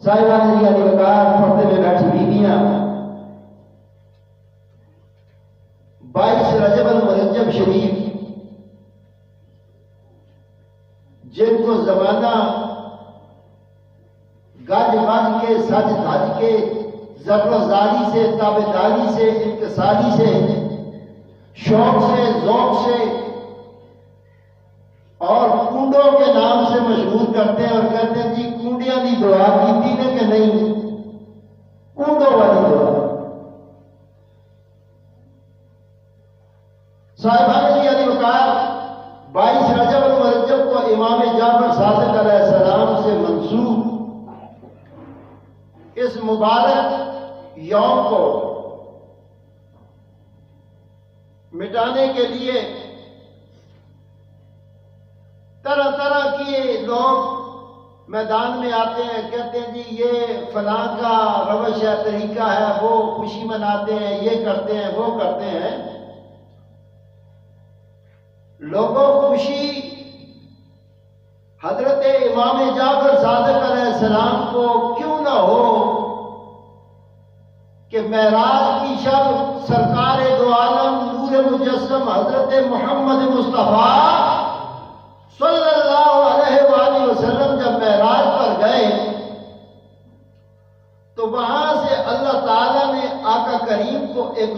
साहिबान जी अली वकार, पर्दे में बैठी बीबियां, 22 रजब मुरज्जब शरीफ, जिनको जमाना गज बज के सज धज के जबरदारी से, ताबेदारी से, इंकसारी से, शौक से, जौक से और कुंडों के नाम से मशहूर करते हैं और कहते हैं जी कुंडिया की दुआ की ने कि नहीं, कुंडों वाली दुआ। साहिबान जी अली वकार, 22 रजब मुरज्जब को इमाम जाफर सादिक अलैहिस्सलाम से मंसूब इस मुबारक यौम को मिटाने के लिए तरह तरह के लोग मैदान में आते हैं, कहते हैं जी ये फलां का रवश है, तरीका है, वो खुशी मनाते हैं, ये करते हैं, वो करते हैं। लोगों खुशी हजरत इमाम जाफर सादिक अलैहिस्सलाम को क्यों ना हो कि मेराज की शब सरकार दो आलम नूर मुजस्सम हजरत मोहम्मद मुस्तफा सल्लल्लाहु अलैहि वसल्लम जब मेराज पर गए तो वहां से अल्लाह ताला ने आका करीम को एक